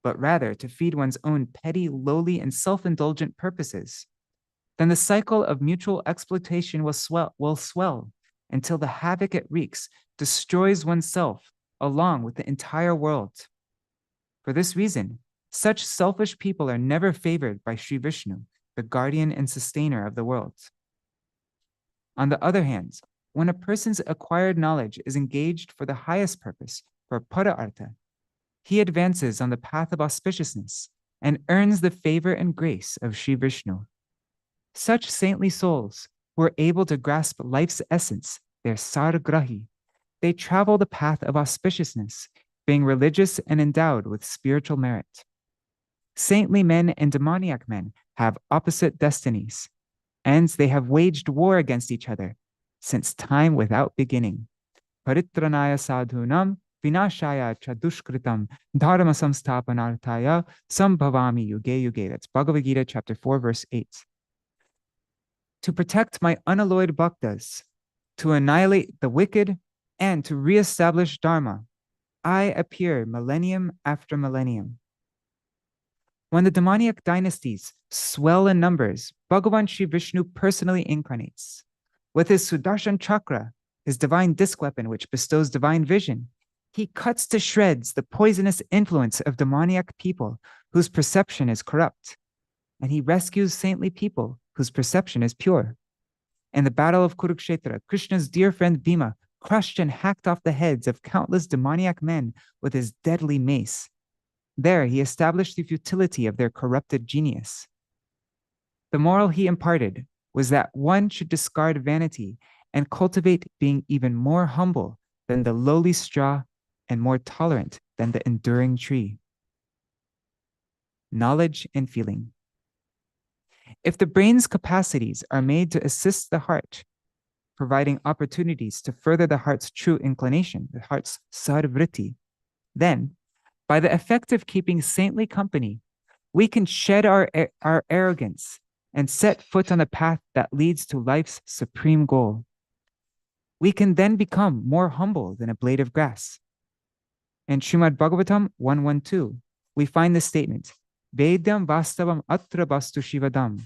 but rather to feed one's own petty, lowly, and self-indulgent purposes, then the cycle of mutual exploitation will swell until the havoc it wreaks destroys oneself along with the entire world. For this reason, such selfish people are never favored by Sri Vishnu, the guardian and sustainer of the world. On the other hand, when a person's acquired knowledge is engaged for the highest purpose, for para-artha, he advances on the path of auspiciousness and earns the favor and grace of Sri Vishnu. Such saintly souls who are able to grasp life's essence, their saragrahi, they travel the path of auspiciousness, being religious and endowed with spiritual merit. Saintly men and demoniac men have opposite destinies, and they have waged war against each other since time without beginning. Paritranaya sadhunam vinashaya chadushkritam dharma samsthapanarthaya sambhavami yuge yuge. That's Bhagavad Gita chapter 4 verse 8. To protect my unalloyed bhaktas, to annihilate the wicked, and to reestablish dharma, I appear millennium after millennium. When the demoniac dynasties swell in numbers, Bhagavan Sri Vishnu personally incarnates. With his Sudarshan chakra, his divine disc weapon which bestows divine vision, he cuts to shreds the poisonous influence of demoniac people whose perception is corrupt, and he rescues saintly people whose perception is pure. In the battle of Kurukshetra, Krishna's dear friend Bhima crushed and hacked off the heads of countless demoniac men with his deadly mace. There he established the futility of their corrupted genius. The moral he imparted was that one should discard vanity and cultivate being even more humble than the lowly straw and more tolerant than the enduring tree. Knowledge and feeling. If the brain's capacities are made to assist the heart, providing opportunities to further the heart's true inclination, the heart's sarvritti, then, by the effect of keeping saintly company, we can shed our arrogance and set foot on the path that leads to life's supreme goal. We can then become more humble than a blade of grass. In Srimad Bhagavatam 1.1.2, we find the statement, Vedyam vastavam atra vastu shivadam.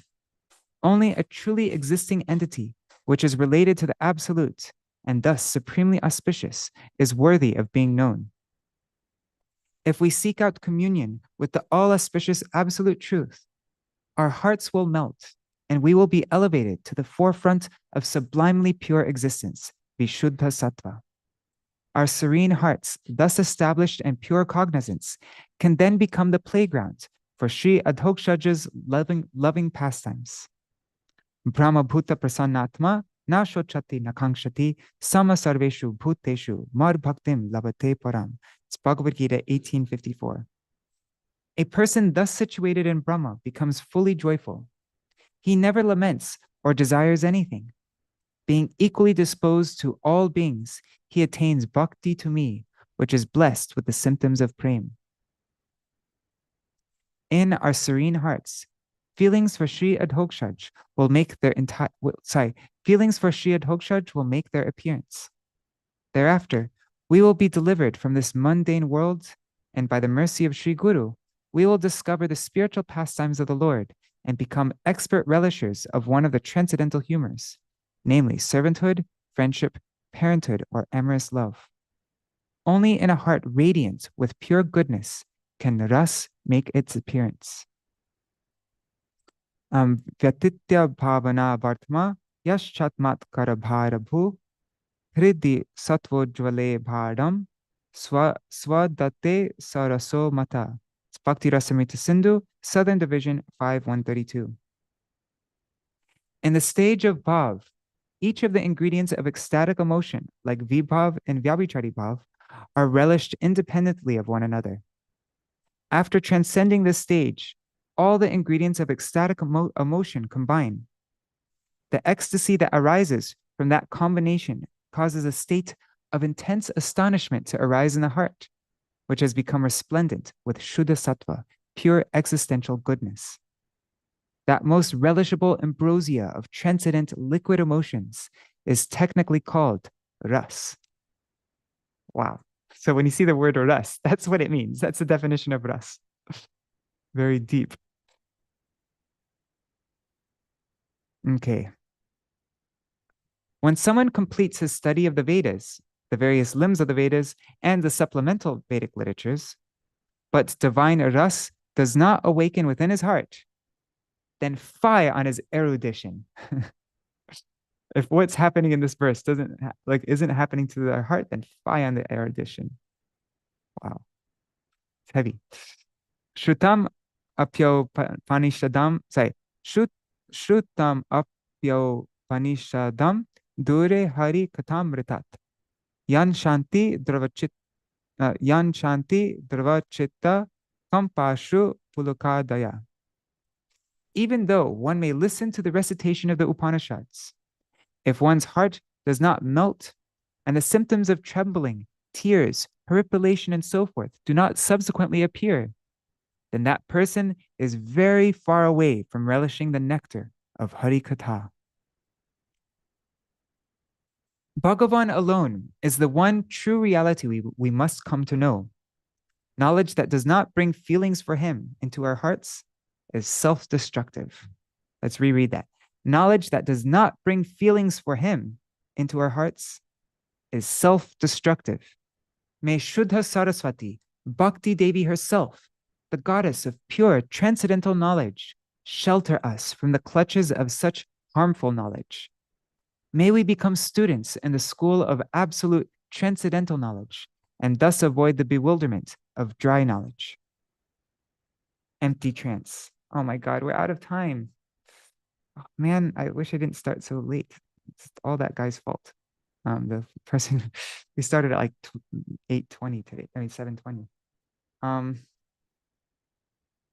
Only a truly existing entity, which is related to the absolute and thus supremely auspicious, is worthy of being known. If we seek out communion with the all-auspicious absolute truth, our hearts will melt and we will be elevated to the forefront of sublimely pure existence, Vishuddha Sattva. Our serene hearts, thus established in pure cognizance, can then become the playground for Sri Adhokshaja's loving pastimes. Brahma Bhuta Prasannatma na shochati nakangshati sama sarveshu bhuteshu mar bhaktim labate param. It's Bhagavad Gita 18:54. A person thus situated in Brahma becomes fully joyful. He never laments or desires anything. Being equally disposed to all beings, he attains bhakti to me, which is blessed with the symptoms of prema. In our serene hearts, feelings for Sri Adhokshaj will make their appearance. Thereafter, we will be delivered from this mundane world, and by the mercy of Sri Guru, we will discover the spiritual pastimes of the Lord and become expert relishers of one of the transcendental humors, namely servanthood, friendship, parenthood, or amorous love. Only in a heart radiant with pure goodness can ras make its appearance. Vyatitya bhavana bhartma yaschatmat karabharabhu hridi satvojvale bhadam swadate saraso mata. It's Bhakti Rasamrita Sindhu, Southern Division 5.132. In the stage of bhav, each of the ingredients of ecstatic emotion, like vibhav and vyabhichari bhav, are relished independently of one another. After transcending this stage, all the ingredients of ecstatic emotion combine. The ecstasy that arises from that combination causes a state of intense astonishment to arise in the heart, which has become resplendent with Shuddha Sattva, pure existential goodness. That most relishable ambrosia of transcendent liquid emotions is technically called ras. Wow. So when you see the word ras, that's what it means. That's the definition of ras. Very deep. Okay. When someone completes his study of the Vedas, the various limbs of the Vedas, and the supplemental Vedic literatures, but divine ras does not awaken within his heart, then fie on his erudition. If what's happening in this verse isn't happening to their heart, then fie on the erudition. Wow, it's heavy. Shrutam apyo panishadam. Shrutam apyo panishadam dure hari katamritat. Yan shanti dravachitta kampashu pulukadaya. Even though one may listen to the recitation of the Upanishads, if one's heart does not melt and the symptoms of trembling, tears, horripilation, and so forth do not subsequently appear, then that person is very far away from relishing the nectar of Hari Katha. Bhagavan alone is the one true reality we must come to know. Knowledge that does not bring feelings for him into our hearts is self-destructive. Let's reread that. Knowledge that does not bring feelings for him into our hearts is self-destructive. May Shuddha Saraswati, Bhakti Devi herself, the goddess of pure transcendental knowledge, shelter us from the clutches of such harmful knowledge. May we become students in the school of absolute transcendental knowledge and thus avoid the bewilderment of dry knowledge. Empty trance. Oh my God, we're out of time. Oh, man, I wish I didn't start so late. It's all that guy's fault. The person, we started at like 8:20 today, 7:20.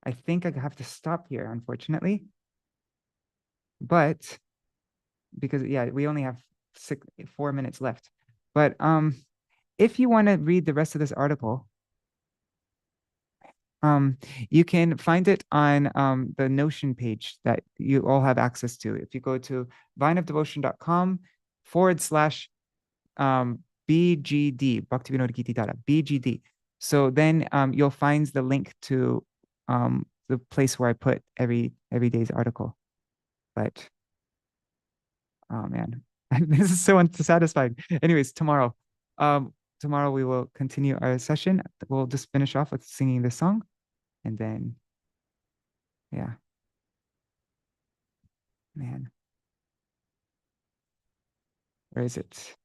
I think I have to stop here, unfortunately. But because, yeah, we only have 4 minutes left. But if you want to read the rest of this article, you can find it on the Notion page that you all have access to. If you go to vineofdevotion.com/BGD, Bhaktivinoda-gīti-dhārā, BGD. So then you'll find the link to the place where I put every day's article. But oh man, this is so unsatisfying. Anyways, tomorrow we will continue our session. We'll just finish off with singing this song. And then, yeah, man, where is it?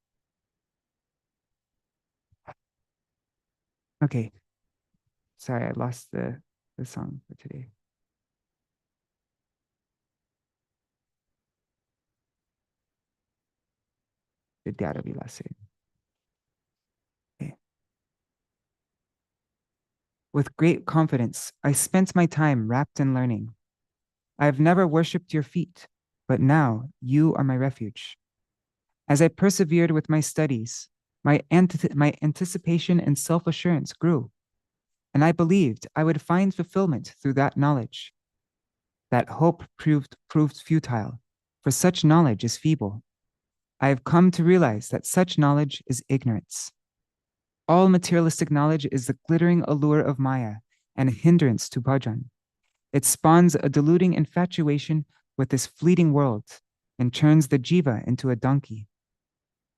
Okay, sorry, I lost the song for today. Vidyāra Vilāse. Okay. With great confidence, I spent my time wrapped in learning. I have never worshipped your feet, but now you are my refuge. As I persevered with my studies, my anticipation and self-assurance grew, and I believed I would find fulfillment through that knowledge. That hope proved futile, for such knowledge is feeble. I have come to realize that such knowledge is ignorance. All materialistic knowledge is the glittering allure of Maya and a hindrance to bhajan. It spawns a deluding infatuation with this fleeting world and turns the jiva into a donkey.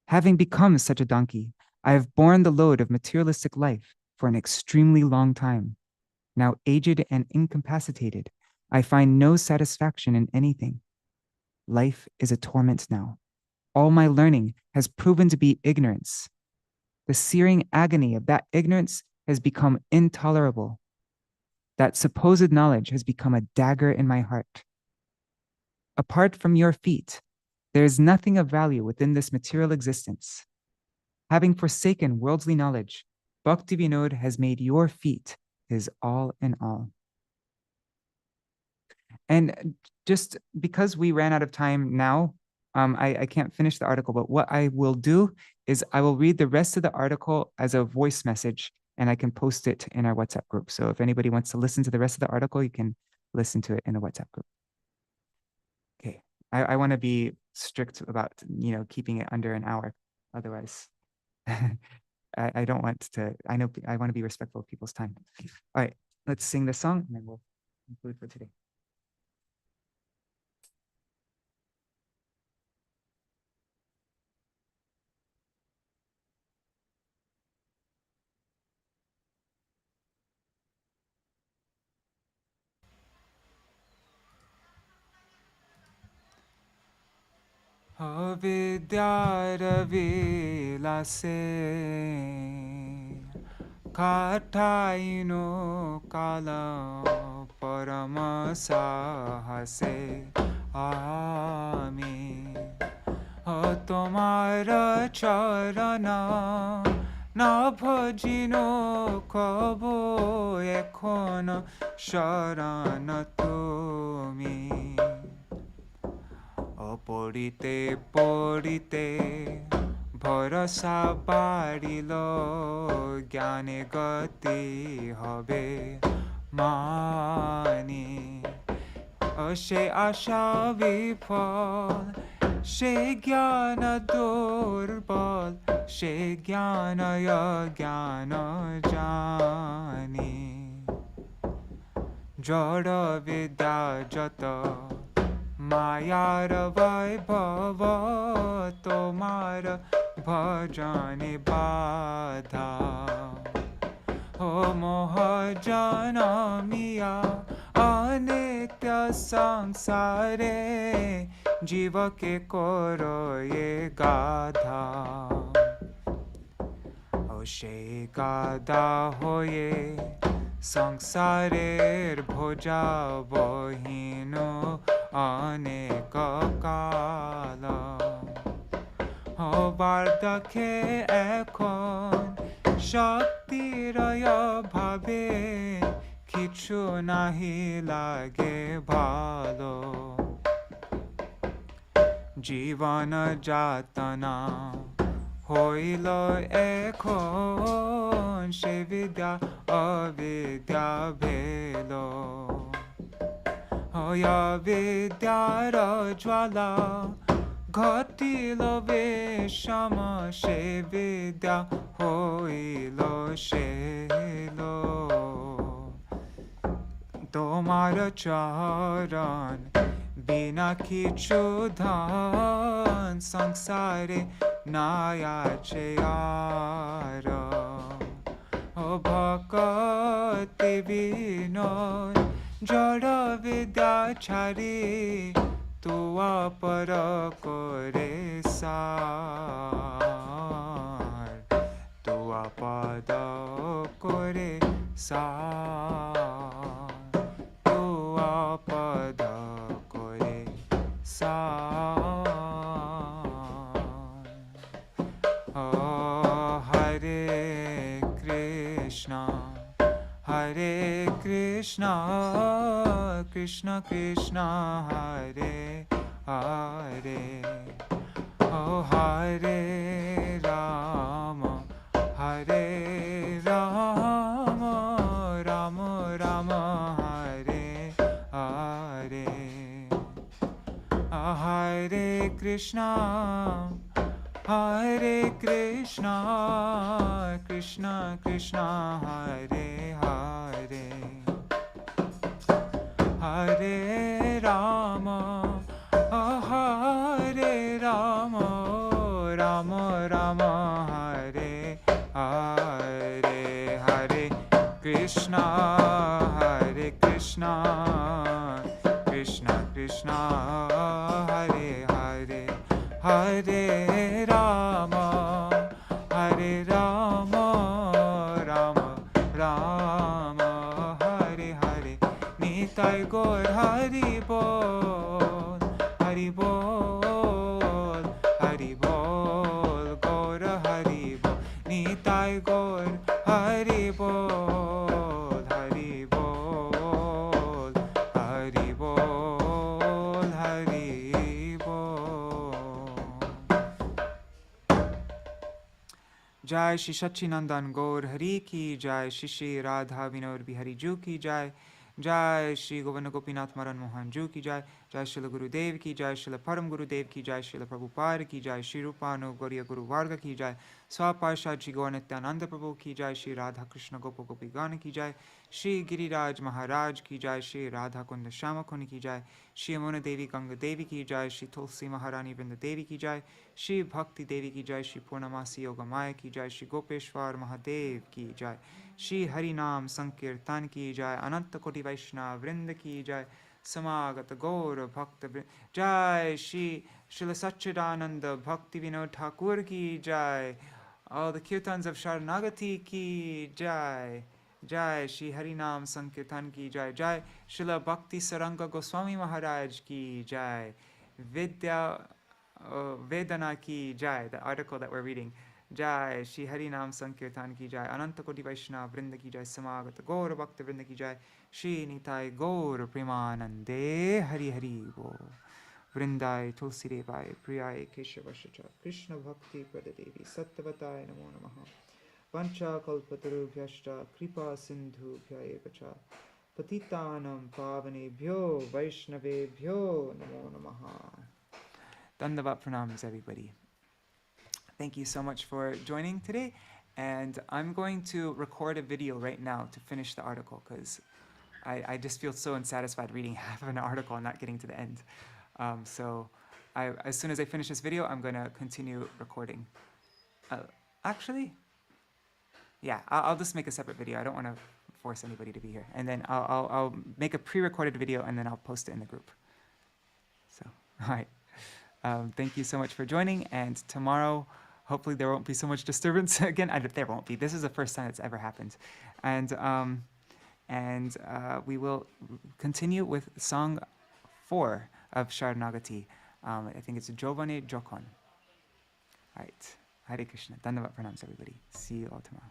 Having become such a donkey, I have borne the load of materialistic life for an extremely long time. Now aged and incapacitated, I find no satisfaction in anything. Life is a torment now. All my learning has proven to be ignorance. The searing agony of that ignorance has become intolerable. That supposed knowledge has become a dagger in my heart. Apart from your feet, there is nothing of value within this material existence. Having forsaken worldly knowledge, Bhaktivinoda has made your feet his all in all. And just because we ran out of time now, I can't finish the article, but what I will do is I will read the rest of the article as a voice message, and I can post it in our WhatsApp group. So if anybody wants to listen to the rest of the article, you can listen to it in the WhatsApp group. Okay, I want to be strict about, keeping it under an hour. Otherwise, I don't want to, I want to be respectful of people's time. All right, let's sing the song and then we'll conclude for today. Vidyāra Vilāse Kātāyino Kāla Parama Sāhase Ami Tomara Charana Na bhajino kabo ekhono Śaraṇā tumi Porite porite bharasa barilo gyane gati hobe mani she asha vifal she gyana durbal she gyana ya gyana jani jada vidya jata Mayara vaibhava tomara bhajane badha O moha janamiya anitya sansare jiva ke koro ye gadha O she gadha hoye সংসারের ভোজা বহীন অনেক কাল হবার দেখে এখন শক্তির অভাবে কিছু নাহি লাগে ভালো জীবন যাতনা হইল এখন সে বিদ্যা অবিদ্যা ভেল অবিদ্যার জ্বালা ঘটিল বেশম সে বিদ্যা হইল শেল তোমার চরণ বিনা কিছু ধন সংসারে নাই আছে আর ও ভক্তি বিনোদ জড় বিদ্যা ছাড়ি তুয়া পর করে সার তুয়া পদ করে সার তুয়া পদ করে সার Hare Krishna Krishna Krishna Hare Hare Oh Hare Rama Hare Rama Rama Rama Hare Hare Hare Krishna Hare Krishna Krishna Krishna Hare Hare Hare Rama Hare Rama Rama Rama Hare Hare Hare Krishna Nitai Gaur Hari Bol, Hari Bol, Hari Bol, Gaur Hari Bol, Nitai Gaur Hari Bol, Hari Bol, Hari Bol, Hari Bol. Jai Shri Sachinandan Gaur Hari Ki Jai, Shri Shri Radha Vinod Bihari Ju Ki Jai, Jai Shri Govinda Gopinath Maran Mohan Ju Ki Jai, Jai Srila Guru Dev Ki Jai, Srila Param Guru Dev Ki Jai, Srila Prabhupada Ki Jai, Shri Rupanu Gauriya Guru Varga Ki Jai, Swaparshad Shri Gaur Nityananda Prabhu Ki Jai, Shri Radha Krishna Gopa Gopi Gana Ki Jai, Shri Giriraj Maharaj Ki Jai, Shri Radha Kunda Shama Kuni Ki Jai, Shri Yamuna Devi Ganga Devi Ki Jai, Shri Tulsi Maharani Vrinda Devi Ki Jai, Shri Bhakti Devi Ki Jai, Shri Purnamasi Yoga Maya Ki Jai, Shri Gopeshwar Mahadev Ki Jai, Shri Harinam Sankirtan Ki Jai, Ananta Koti Vaishnava Vrinda Ki Jai, Samagata Gaura Bhakta Vrinda Jai, Shri Srila Satchidananda Bhaktivinoda Thakur Ki Jai, all the kirtans of Śaraṇāgati Ki Jai, Jai Shri Harinam Sankirtan Ki Jai, Jai Śrīla Bhakti Sāraṅga Gosvāmī Mahārāja Ki Jai, Vedana Ki Jai, the article that we're reading, Jai Shri Harinam Sankirtan Ki Jai, Ananta Koti Vaishnava Vrinda Ki Jai, Samagata Gaura Bhakta Vrinda Ki Jai, Shri Nitai Gaura Premanande Hari Hari Bol, Vrindai Tulsi Devai Priyai Keshavashacha Krishna Bhakti Pradadevi Sattvatai Namo Namaha Vancha Kalpatarubhyashta Kripa Sindhu Bhyayevacha Patitanam Pavanebhyo Vaishnavebhyo Namo Namaha. Dandavat pranams, everybody. Thank you so much for joining today, and I'm going to record a video right now to finish the article because I just feel so unsatisfied reading half of an article and not getting to the end. So as soon as I finish this video, I'm going to continue recording. Actually, yeah, I'll just make a separate video. I don't want to force anybody to be here. And then I'll make a pre-recorded video and then I'll post it in the group. So, all right. Thank you so much for joining. And tomorrow, hopefully there won't be so much disturbance again. There won't be. This is the first time it's ever happened. And we will continue with song 4 of Śaraṇāgati. I think it's Giovane Jokon. All right. Hare Krishna. Dandavat pranams, everybody. See you all tomorrow.